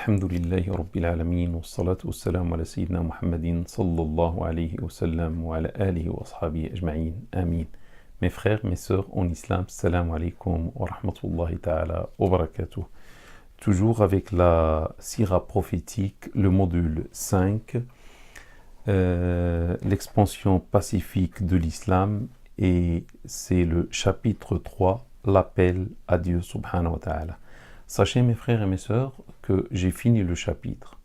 الحمد لله رب العالمين والصلاة والسلام على سيدنا محمد صلى الله عليه وسلم وعلى آله وأصحابه أجمعين آمين. Mes frères, mes sœurs en islam, salam alaikum wa rahmatullahi ta'ala wa barakatuh. Toujours avec la sira prophétique, le module 5, l'expansion pacifique de l'islam, et c'est le chapitre 3, l'appel à Dieu subhanahu wa ta'ala. Sachez mes frères et mes sœurs que j'ai fini le chapitre,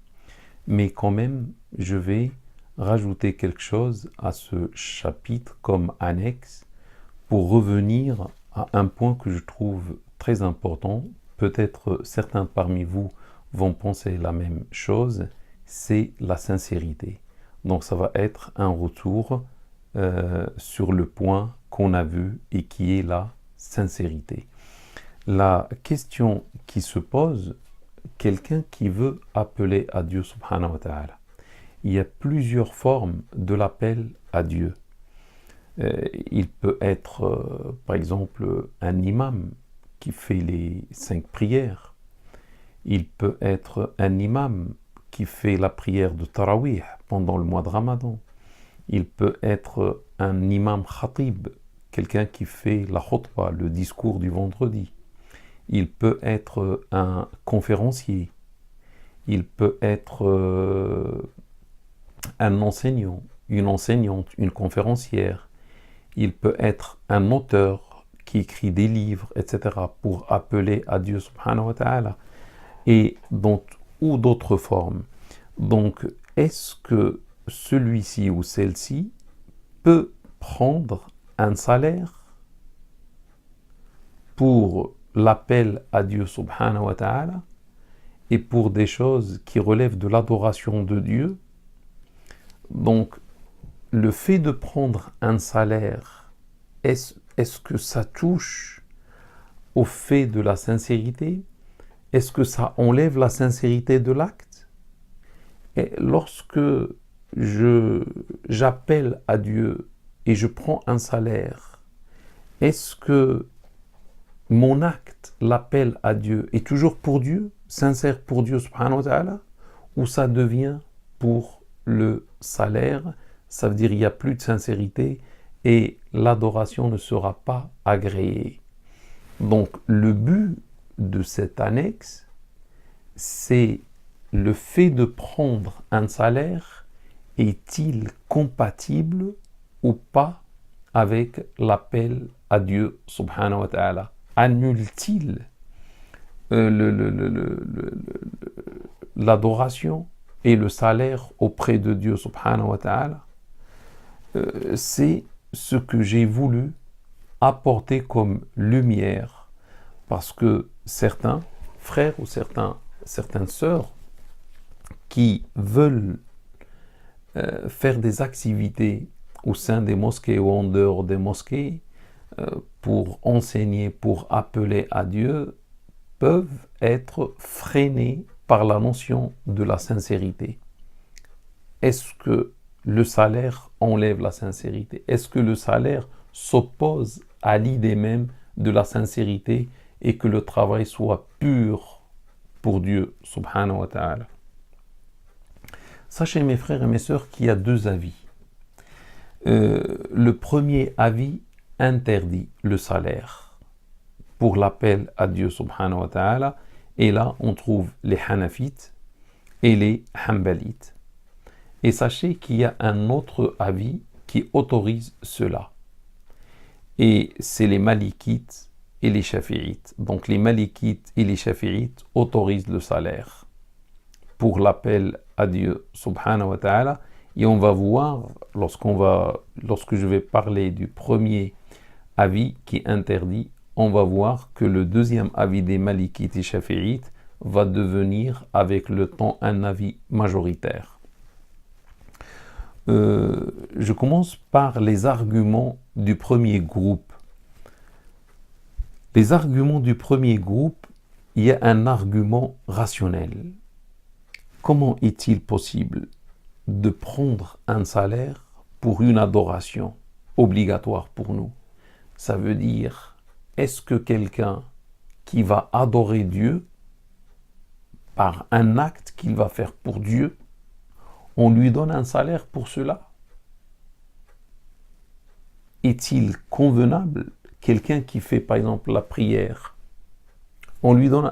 mais quand même je vais rajouter quelque chose à ce chapitre comme annexe pour revenir à un point que je trouve très important. Peut-être certains parmi vous vont penser la même chose, c'est la sincérité. Donc ça va être un retour sur le point qu'on a vu et qui est la sincérité. La question qui se pose, quelqu'un qui veut appeler à Dieu subhanahu wa ta'ala. Il y a plusieurs formes de l'appel à Dieu. Il peut être, par exemple, un imam qui fait les 5 prières. Il peut être un imam qui fait la prière de Tarawih pendant le mois de Ramadan. Il peut être un imam khatib, quelqu'un qui fait la khutbah, le discours du vendredi. Il peut être un conférencier. Il peut être un enseignant, une enseignante, une conférencière. Il peut être un auteur qui écrit des livres, etc. pour appeler à Dieu subhanahu wa ta'ala. Et ou d'autres formes. Donc, est-ce que celui-ci ou celle-ci peut prendre un salaire pour l'appel à Dieu subhanahu wa ta'ala et pour des choses qui relèvent de l'adoration de Dieu? Donc, le fait de prendre un salaire, est-ce que ça touche au fait de la sincérité? Est-ce que ça enlève la sincérité de l'acte? Et lorsque j'appelle à Dieu et je prends un salaire, est-ce que mon acte, l'appel à Dieu, est toujours pour Dieu, sincère pour Dieu subhanahu wa ta'ala, ou ça devient pour le salaire? Ça veut dire qu'il n'y a plus de sincérité et l'adoration ne sera pas agréée. Donc le but de cette annexe, c'est le fait de prendre un salaire, est-il compatible ou pas avec l'appel à Dieu subhanahu wa ta'ala? Annule-t-il l'adoration et le salaire auprès de Dieu subhanahu wa ta'ala? C'est ce que j'ai voulu apporter comme lumière, parce que certains frères ou certaines sœurs qui veulent faire des activités au sein des mosquées ou en dehors des mosquées pour enseigner, pour appeler à Dieu, peuvent être freinés par la notion de la sincérité. Est-ce que le salaire enlève la sincérité? Est-ce que le salaire s'oppose à l'idée même de la sincérité et que le travail soit pur pour Dieu subhanahu wa ta'ala? Sachez mes frères et mes sœurs qu'il y a 2 avis. Le premier avis interdit le salaire pour l'appel à Dieu subhanahu wa ta'ala, et là on trouve les Hanafites et les Hanbalites. Et sachez qu'il y a un autre avis qui autorise cela, et c'est les Malikites et les Shafi'ites. Donc les Malikites et les Shafi'ites autorisent le salaire pour l'appel à Dieu subhanahu wa ta'ala, et on va voir lorsque je vais parler du premier avis qui interdit, on va voir que le deuxième avis des Malikites et Shafi'ites va devenir avec le temps un avis majoritaire. Je commence par les arguments du premier groupe. Les arguments du premier groupe, il y a un argument rationnel. Comment est-il possible de prendre un salaire pour une adoration obligatoire pour nous? Ça veut dire, est-ce que quelqu'un qui va adorer Dieu par un acte qu'il va faire pour Dieu, on lui donne un salaire pour cela. Est-il convenable, quelqu'un qui fait par exemple la prière, on lui donne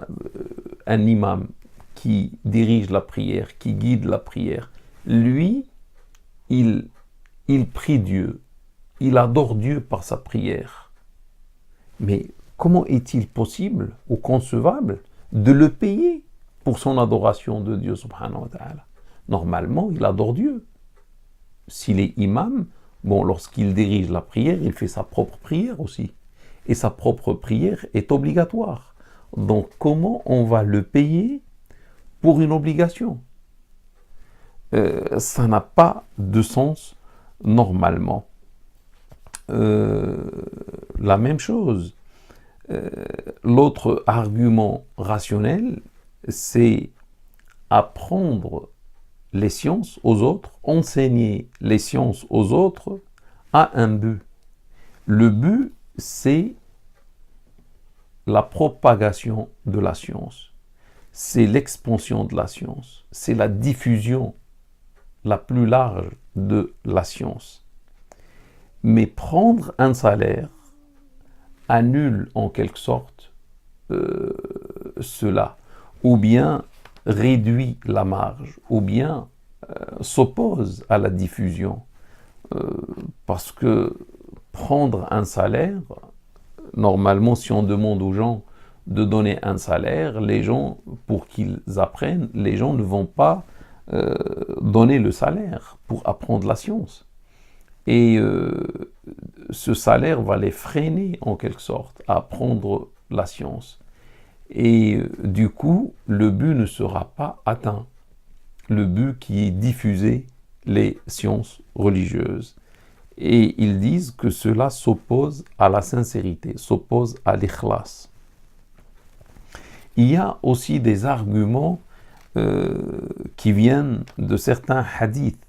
un imam qui dirige la prière, qui guide la prière, lui, il prie Dieu, il adore Dieu par sa prière. Mais comment est-il possible ou concevable de le payer pour son adoration de Dieu subhanahu wa ta'ala? Normalement, il adore Dieu. S'il est imam, bon, lorsqu'il dirige la prière, il fait sa propre prière aussi. Et sa propre prière est obligatoire. Donc, comment on va le payer pour une obligation? Ça n'a pas de sens normalement. La même chose. L'autre argument rationnel, c'est apprendre les sciences aux autres, enseigner les sciences aux autres a un but. Le but, c'est la propagation de la science, c'est l'expansion de la science, c'est la diffusion la plus large de la science. Mais prendre un salaire annule en quelque sorte cela, ou bien réduit la marge, ou bien s'oppose à la diffusion. Parce que prendre un salaire, normalement, si on demande aux gens de donner un salaire, les gens, pour qu'ils apprennent, les gens ne vont pas donner le salaire pour apprendre la science. Et ce salaire va les freiner en quelque sorte à apprendre la science. Et du coup, le but ne sera pas atteint. Le but qui est diffuser les sciences religieuses. Et ils disent que cela s'oppose à la sincérité, s'oppose à l'ikhlas. Il y a aussi des arguments qui viennent de certains hadiths.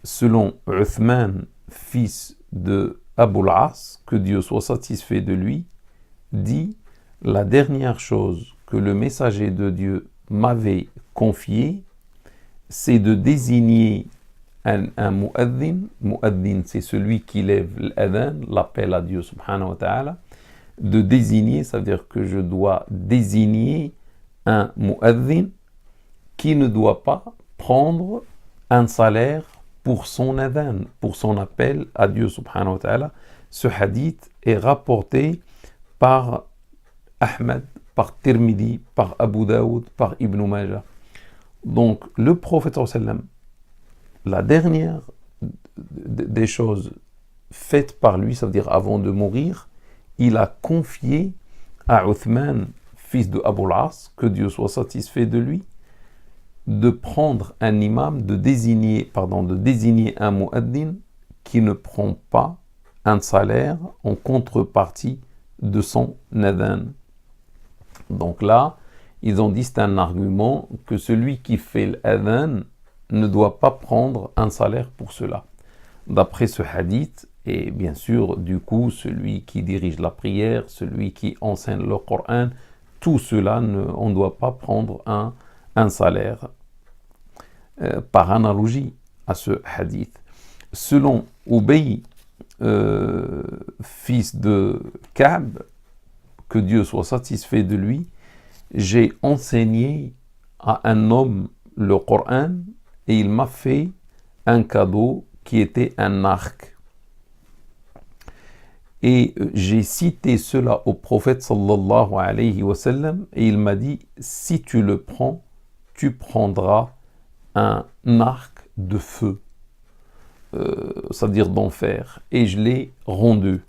Selon Uthman, fils de Abu al-As, que Dieu soit satisfait de lui, dit « La dernière chose que le messager de Dieu m'avait confiée, c'est de désigner un mu'adhin. Mu'adhin, c'est celui qui lève l'adhan, l'appel à Dieu subhanahu wa ta'ala. De désigner, ça veut dire que je dois désigner un mu'adhin qui ne doit pas prendre un salaire pour son adhan, pour son appel à Dieu subhanahu wa ta'ala. Ce hadith est rapporté par Ahmed, par Tirmidhi, par Abu Daoud, par Ibn Majah. Donc le prophète sallam, la dernière des choses faites par lui, ça veut dire avant de mourir, il a confié à Uthman, fils de Abu al-As, que Dieu soit satisfait de lui, de prendre un imam, de désigner un mu'addin qui ne prend pas un salaire en contrepartie de son adhan. Donc là, ils ont dit c'est un argument que celui qui fait l'adhan ne doit pas prendre un salaire pour cela. D'après ce hadith, et bien sûr, du coup, celui qui dirige la prière, celui qui enseigne le Coran, tout cela, on ne doit pas prendre un salaire par analogie à ce hadith. Selon Ubay, fils de Ka'b, que Dieu soit satisfait de lui, j'ai enseigné à un homme le Coran et il m'a fait un cadeau qui était un arc. Et j'ai cité cela au prophète sallallahu alayhi wa sallam et il m'a dit, si tu le prends, tu prendras un arc de feu, c'est-à-dire d'enfer. Et je l'ai rendu,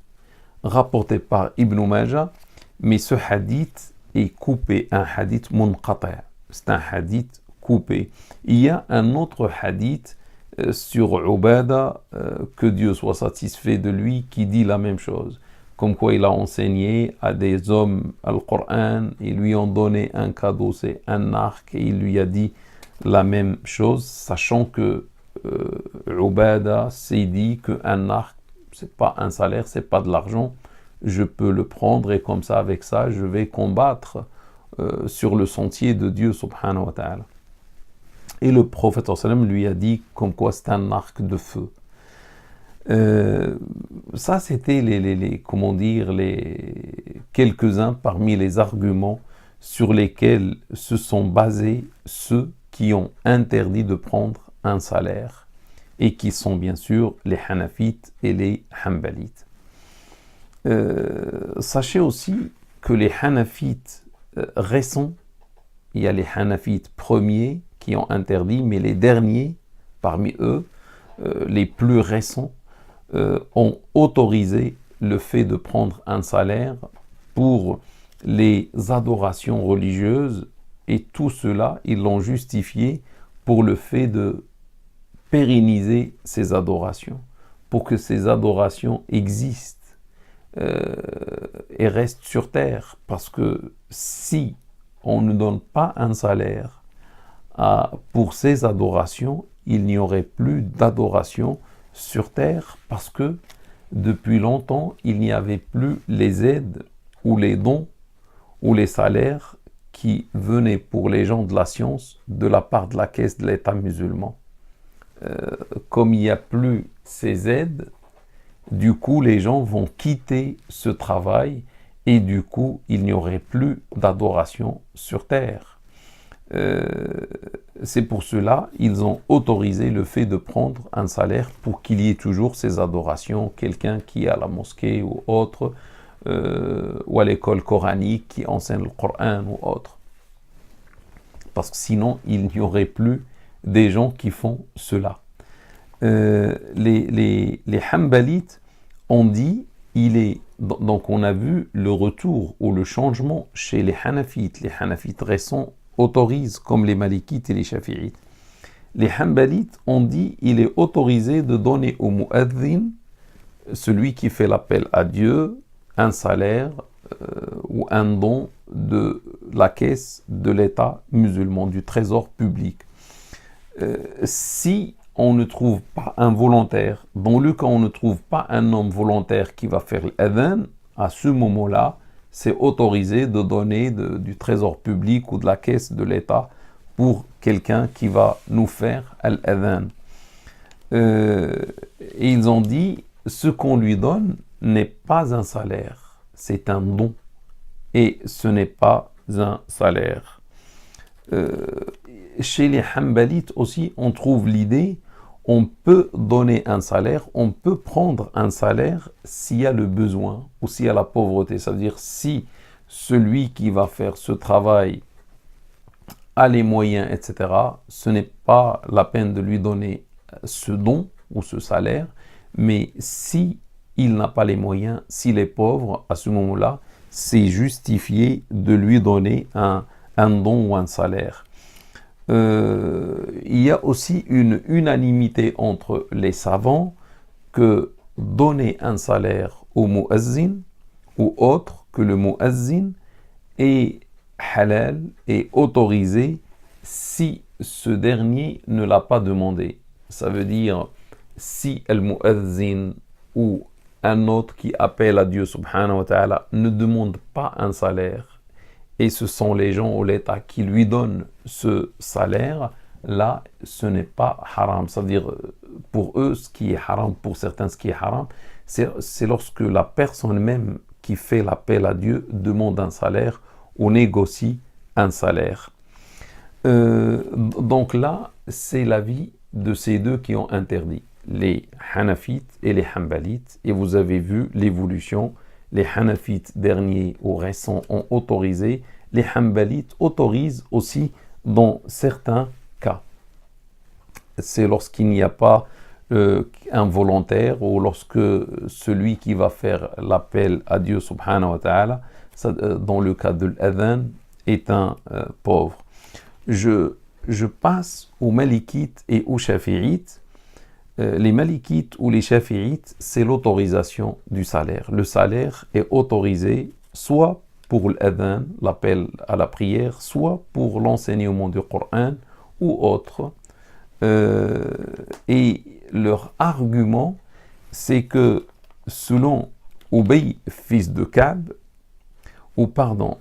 rapporté par Ibn Majah, mais ce hadith est coupé, un hadith munqati', c'est un hadith coupé. Il y a un autre hadith sur Ubada, que Dieu soit satisfait de lui, qui dit la même chose. Comme quoi il a enseigné à des hommes le Coran, ils lui ont donné un cadeau, c'est un arc, et il lui a dit la même chose, sachant que Ubada s'est dit qu'un arc, c'est pas un salaire, c'est pas de l'argent, je peux le prendre et comme ça, avec ça, je vais combattre sur le sentier de Dieu subhanahu wa ta'ala. Et le prophète sallam lui a dit comme quoi c'est un arc de feu. Ça, c'était comment dire, quelques-uns parmi les arguments sur lesquels se sont basés ceux qui ont interdit de prendre un salaire et qui sont bien sûr les Hanafites et les Hanbalites. Sachez aussi que les Hanafites récents, il y a les Hanafites premiers qui ont interdit, mais les derniers, parmi eux, les plus récents, ont autorisé le fait de prendre un salaire pour les adorations religieuses, et tout cela, ils l'ont justifié pour le fait de pérenniser ces adorations, pour que ces adorations existent et restent sur terre, parce que si on ne donne pas un salaire pour ces adorations, il n'y aurait plus d'adoration sur terre, parce que depuis longtemps, il n'y avait plus les aides ou les dons ou les salaires qui venaient pour les gens de la science de la part de la caisse de l'État musulman. Comme il n'y a plus ces aides, du coup, les gens vont quitter ce travail et du coup, il n'y aurait plus d'adoration sur terre. C'est pour cela ils ont autorisé le fait de prendre un salaire pour qu'il y ait toujours ces adorations, quelqu'un qui est à la mosquée ou autre, ou à l'école coranique qui enseigne le Coran ou autre. Parce que sinon, il n'y aurait plus des gens qui font cela. Les Hanbalites ont dit, donc on a vu le retour ou le changement chez les Hanafites. Les Hanafites récents autorisent, comme les Malikites et les Shafi'ites. Les Hanbalites ont dit, il est autorisé de donner au mu'adhin, celui qui fait l'appel à Dieu, un salaire ou un don de la caisse de l'État musulman, du trésor public. Si on ne trouve pas un volontaire, dans le cas où on ne trouve pas un homme volontaire qui va faire l'adhan, à ce moment-là, c'est autorisé de donner du trésor public ou de la caisse de l'État pour quelqu'un qui va nous faire l'adhan. Et ils ont dit, ce qu'on lui donne n'est pas un salaire, c'est un don. Et ce n'est pas un salaire. Chez les Hanbalites aussi, on trouve l'idée, on peut donner un salaire, on peut prendre un salaire s'il y a le besoin ou s'il y a la pauvreté. C'est-à-dire si celui qui va faire ce travail a les moyens, etc., ce n'est pas la peine de lui donner ce don ou ce salaire, mais si il n'a pas les moyens, s'il est pauvre, à ce moment-là, c'est justifié de lui donner un don ou un salaire. Il y a aussi une unanimité entre les savants que donner un salaire au muazzin ou autre que le muazzin est halal et autorisé si ce dernier ne l'a pas demandé. Ça veut dire si le muazzin ou un autre qui appelle à Dieu subhanahu wa ta'ala ne demande pas un salaire, et ce sont les gens ou l'État qui lui donnent ce salaire, là, ce n'est pas haram. C'est-à-dire, pour eux, ce qui est haram, pour certains, ce qui est haram, c'est lorsque la personne même qui fait l'appel à Dieu demande un salaire ou négocie un salaire. Donc là, c'est l'avis de ces deux qui ont interdit, les Hanafites et les Hanbalites, et vous avez vu l'évolution. Les Hanafites derniers ou récents ont autorisé, les Hanbalites autorisent aussi dans certains cas. C'est lorsqu'il n'y a pas un volontaire ou lorsque celui qui va faire l'appel à Dieu subhanahu wa ta'ala, dans le cas de l'adhan, est un pauvre. Je passe aux Malikites et aux Shafi'ites. Les Malikites ou les Shafi'ites, c'est l'autorisation du salaire. Le salaire est autorisé soit pour l'adhan, l'appel à la prière, soit pour l'enseignement du Coran ou autre. Et leur argument, c'est que selon Ubay, fils de Ka'b, ou pardon,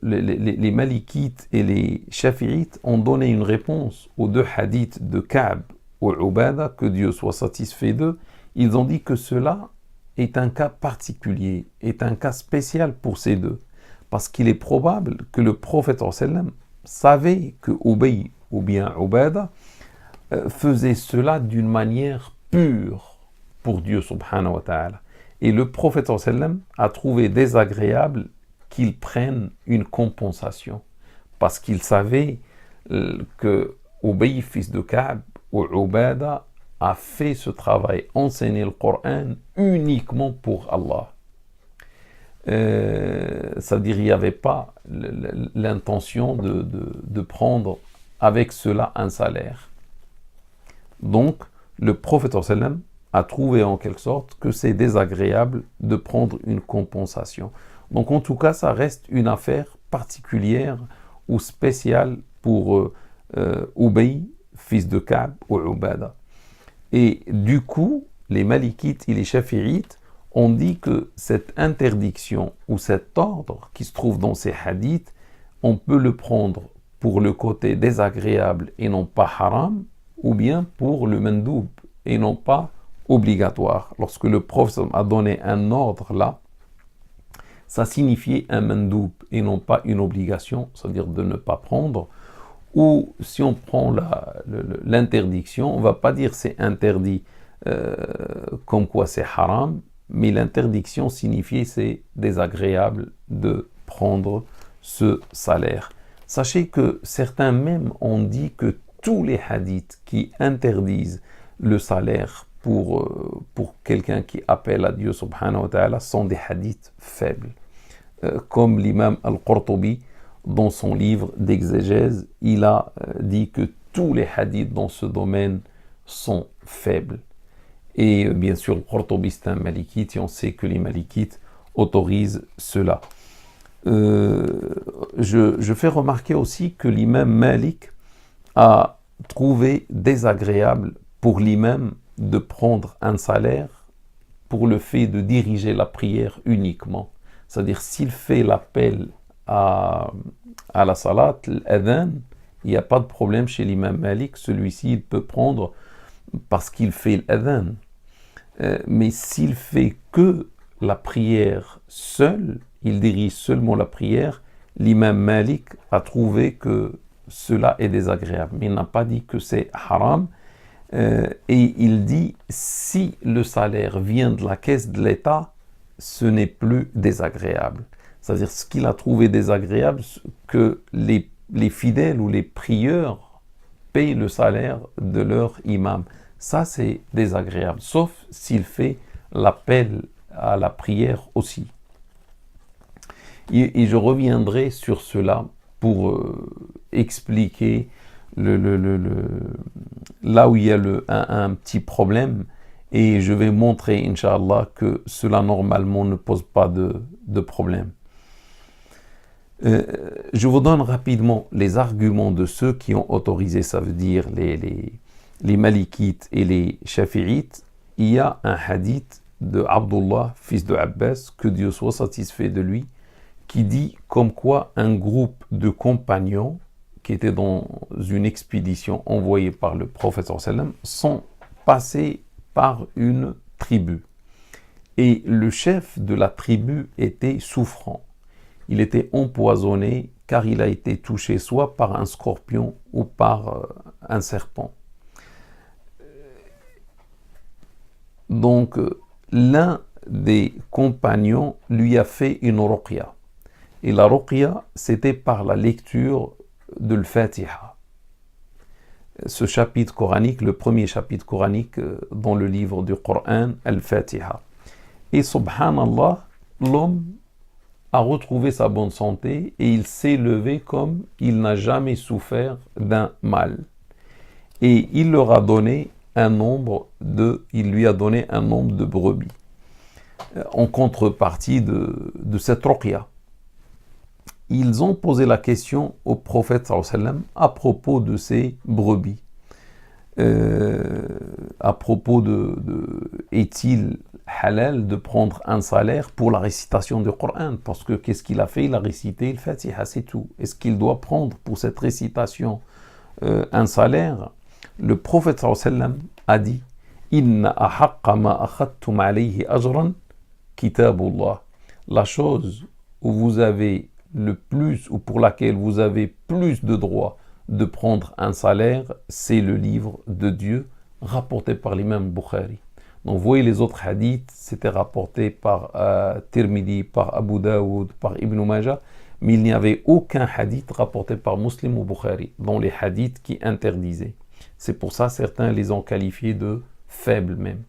les Malikites et les Shafi'ites ont donné une réponse aux deux hadiths de Ka'b ou Ubada, que Dieu soit satisfait d'eux. Ils ont dit que cela est un cas particulier, est un cas spécial pour ces deux. Parce qu'il est probable que le prophète sallam savait que Ubay ou bien Ubada faisait cela d'une manière pure pour Dieu subhanahu wa ta'ala. Et le prophète sallam a trouvé désagréable qu'ils prennent une compensation. Parce qu'il savait que Ubay, fils de Ka'b, ou Ubada, a fait ce travail, enseigner le Coran uniquement pour Allah. C'est-à-dire, il n'y avait pas l'intention de prendre avec cela un salaire. Donc, le prophète sallam a trouvé en quelque sorte que c'est désagréable de prendre une compensation. Donc, en tout cas, ça reste une affaire particulière ou spéciale pour Ubay, fils de Ka'b ou Ubada. Et du coup, les Malikites et les Shafi'ites ont dit que cette interdiction ou cet ordre qui se trouve dans ces hadiths, on peut le prendre pour le côté désagréable et non pas haram, ou bien pour le mandoub et non pas obligatoire. Lorsque le prophète a donné un ordre là, ça signifiait un mandoub et non pas une obligation, c'est-à-dire de ne pas prendre. Ou si on prend l'interdiction, on ne va pas dire c'est interdit comme quoi c'est haram, mais l'interdiction signifie c'est désagréable de prendre ce salaire. Sachez que certains même ont dit que tous les hadiths qui interdisent le salaire pour quelqu'un qui appelle à Dieu subhanahu wa ta'ala sont des hadiths faibles. Comme l'imam Al-Qurtubi, dans son livre d'exégèse, il a dit que tous les hadiths dans ce domaine sont faibles. Et bien sûr, le Qurtubi c'est un malikite et on sait que les malikites autorisent cela. Je fais remarquer aussi que l'imam Malik a trouvé désagréable pour l'imam de prendre un salaire pour le fait de diriger la prière uniquement. C'est-à-dire, s'il fait l'appel à la salat, l'adhan, il n'y a pas de problème chez l'imam Malik. Celui-ci, il peut prendre parce qu'il fait l'adhan. Mais s'il fait que la prière seul, il dirige seulement la prière, l'imam Malik a trouvé que cela est désagréable. Mais il n'a pas dit que c'est haram. Et il dit, si le salaire vient de la caisse de l'État, ce n'est plus désagréable. C'est-à-dire, ce qu'il a trouvé désagréable, que les fidèles ou les prieurs payent le salaire de leur imam. Ça, c'est désagréable, sauf s'il fait l'appel à la prière aussi. Et je reviendrai sur cela pour expliquer là où il y a un petit problème, et je vais montrer, Inch'Allah, que cela normalement ne pose pas de problème. Je vous donne rapidement les arguments de ceux qui ont autorisé, ça veut dire les Malikites et les Shafi'ites. Il y a un hadith de Abdullah, fils de Abbas, que Dieu soit satisfait de lui, qui dit comme quoi un groupe de compagnons qui étaient dans une expédition envoyée par le prophète sallam sont passés par une tribu. Et le chef de la tribu était souffrant. Il était empoisonné car il a été touché soit par un scorpion ou par un serpent. Donc, l'un des compagnons lui a fait une ruqya. Et la ruqya, c'était par la lecture de l'Fatiha. Ce chapitre coranique, le premier chapitre coranique dans le livre du Coran, Al-Fatiha. Et subhanallah, l'homme a retrouvé sa bonne santé et il s'est levé comme il n'a jamais souffert d'un mal. Et il leur a donné il lui a donné un nombre de brebis en contrepartie de cette ruqya. Ils ont posé la question au prophète sallallahu alayhi wa sallam à propos de ces brebis. à propos est-il halal de prendre un salaire pour la récitation du Coran? Parce que qu'est-ce qu'il a fait? Il a récité le Fatiha, c'est tout. Est-ce qu'il doit prendre pour cette récitation un salaire? Le prophète sallallahu alayhi wa sallam a dit: Inna ahaqqa ma akhadtum alayhi ajran kitabullah. La chose où vous avez le plus, ou pour laquelle vous avez plus de droit de prendre un salaire, c'est le livre de Dieu, rapporté par l'imam Bukhari. Donc vous voyez, les autres hadiths, c'était rapporté par Tirmidhi, par Abu Daoud, par Ibn Majah, mais il n'y avait aucun hadith rapporté par Muslim ou Bukhari, dans les hadiths qui interdisaient. C'est pour ça certains les ont qualifiés de faibles même.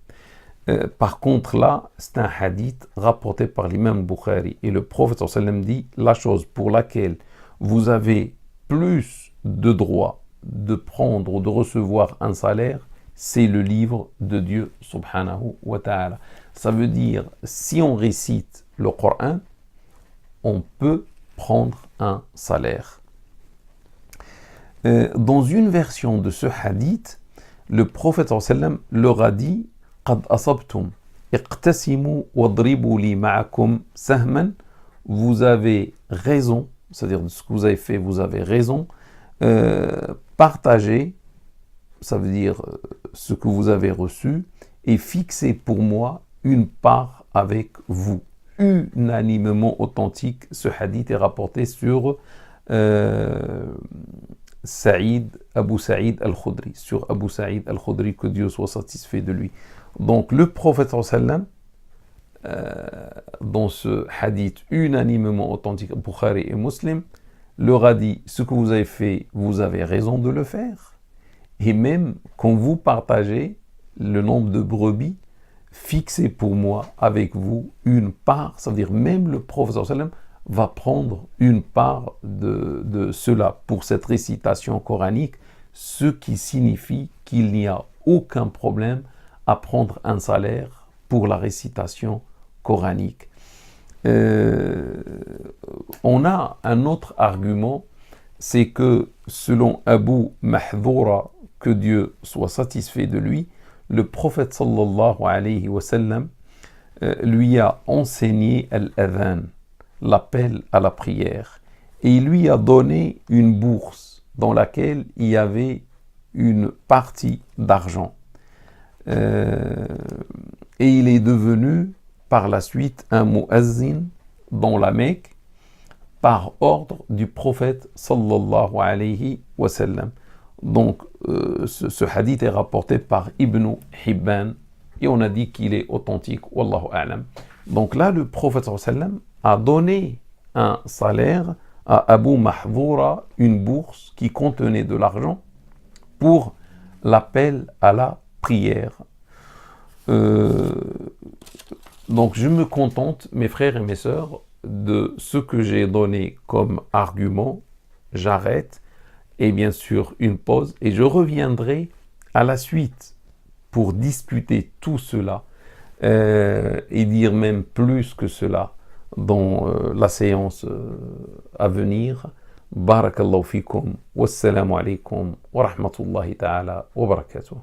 Par contre là, c'est un hadith rapporté par l'imam Bukhari, et le prophète sallallahu alayhi wa sallam dit: la chose pour laquelle vous avez plus de droit de prendre ou de recevoir un salaire, c'est le livre de Dieu subhanahu wa ta'ala. Ça veut dire, si on récite le Coran, on peut prendre un salaire. Dans une version de ce hadith, le prophète sallallahu alayhi wa sallam leur a dit: قد أصبتم اقتسموا واضربوا لي معكم سهما. Vous avez raison, c'est-à-dire de ce que vous avez fait, vous avez raison. Partagez, ça veut dire ce que vous avez reçu, et fixez pour moi une part avec vous. Unanimement authentique, ce hadith est rapporté sur Abu Saïd al-Khudri, sur Abu Saïd al-Khudri, que Dieu soit satisfait de lui. Donc le prophète sallam, dans ce hadith unanimement authentique, Bukhari et Muslim, leur a dit: ce que vous avez fait, vous avez raison de le faire. Et même quand vous partagez le nombre de brebis, fixez pour moi avec vous une part. Ça veut dire même le prophète sallam va prendre une part de cela pour cette récitation coranique, ce qui signifie qu'il n'y a aucun problème à prendre un salaire pour la récitation coranique. On a un autre argument, c'est que selon Abu Mahdhoura, que Dieu soit satisfait de lui, le prophète sallallahu alayhi wa sallam lui a enseigné al-adhan, l'appel à la prière, et il lui a donné une bourse dans laquelle il y avait une partie d'argent. Et il est devenu par la suite un muazzin dans la Mecque par ordre du prophète sallallahu alayhi wa sallam. Donc ce hadith est rapporté par Ibn Hibban et on a dit qu'il est authentique, wallahu a'lam. Donc là, le prophète sallallahu alayhi wa sallam a donné un salaire à Abu Mahdhoura, une bourse qui contenait de l'argent pour l'appel à la prière. Donc je me contente, mes frères et mes sœurs, de ce que j'ai donné comme argument. J'arrête, et bien sûr une pause, et je reviendrai à la suite pour discuter tout cela et dire même plus que cela dans la séance à venir. Barakallahu fikum, wassalamu alaikum wa rahmatullahi ta'ala wa barakatuh.